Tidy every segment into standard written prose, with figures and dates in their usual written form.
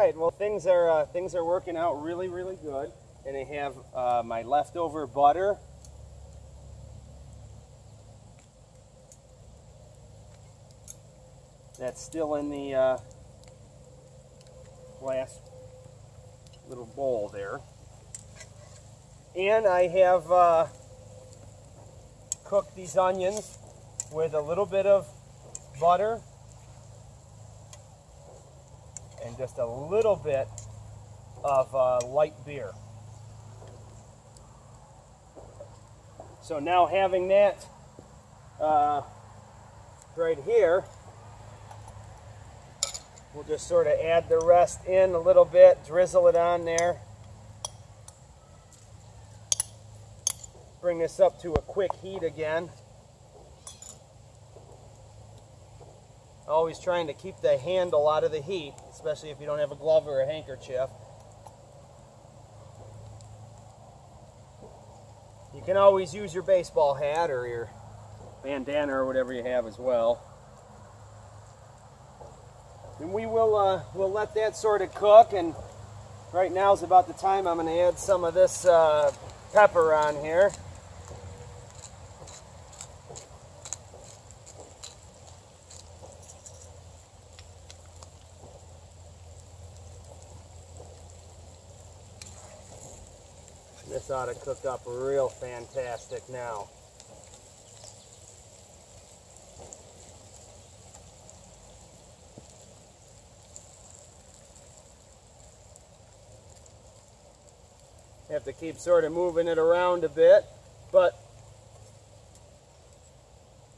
right, well things are working out really, really good. And I have my leftover butter. That's still in the glass little bowl there. And I have cooked these onions with a little bit of butter and just a little bit of light beer. So now having that right here, we'll just sort of add the rest in a little bit, drizzle it on there. Bring this up to a quick heat again. Always trying to keep the handle out of the heat, especially if you don't have a glove or a handkerchief. You can always use your baseball hat or your bandana or whatever you have as well. And we will we'll let that sort of cook, and right now is about the time I'm going to add some of this pepper on here. This ought to cook up real fantastic now. Have to keep sort of moving it around a bit, but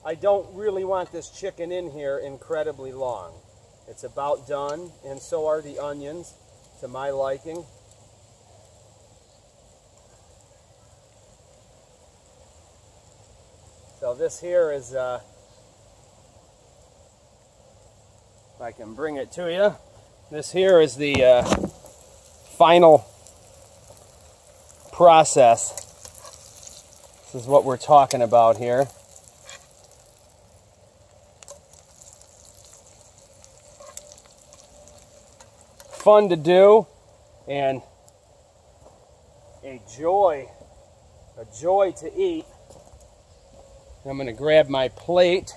I don't really want this chicken in here incredibly long. It's about done, and so are the onions, to my liking. So this here is, if I can bring it to you, this here is the final process. This is what we're talking about here. Fun to do, and a joy to eat. I'm going to grab my plate.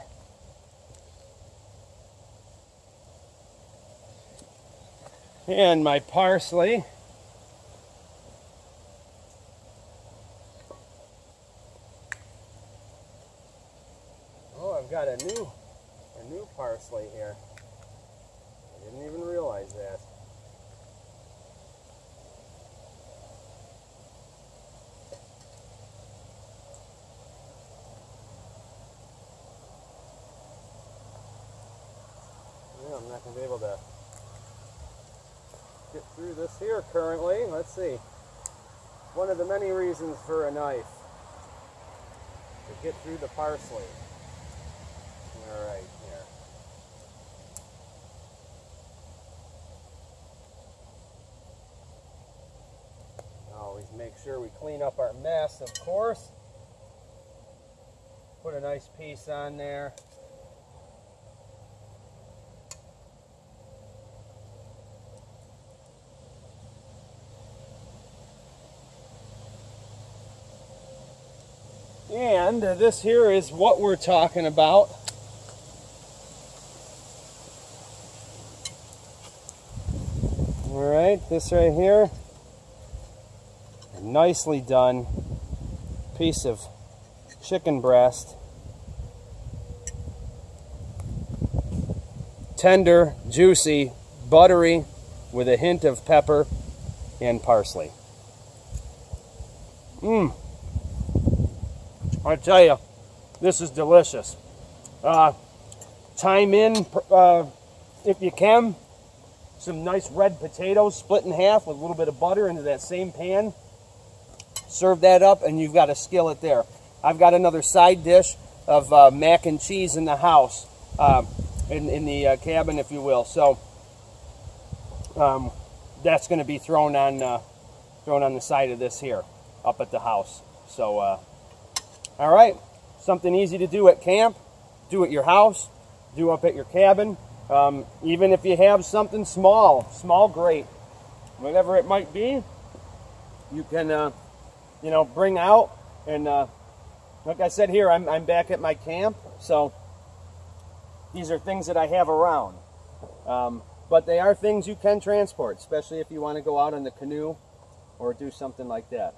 And my parsley. Oh, I've got a new parsley here. I didn't even realize that. I'm not going to be able to get through this here currently. Let's see. One of the many reasons for a knife, to get through the parsley. All right, here. Always make sure we clean up our mess, of course. Put a nice piece on there. And this here is what we're talking about. All right, this right here, a nicely done piece of chicken breast. Tender, juicy, buttery, with a hint of pepper and parsley. I tell you, this is delicious. Chime in, if you can, some nice red potatoes split in half with a little bit of butter into that same pan. Serve that up and you've got a skillet there. I've got another side dish of mac and cheese in the house, in the cabin, if you will. So that's going to be thrown on the side of this here, up at the house. So. All right, something easy to do at camp, do at your house, do up at your cabin. Even if you have something small grate, whatever it might be, you can, you know, bring out. And like I said here, I'm back at my camp, so these are things that I have around. But they are things you can transport, especially if you want to go out on the canoe or do something like that.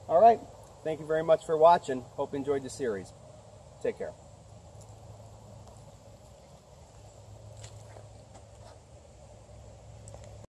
All right. Thank you very much for watching. Hope you enjoyed the series. Take care.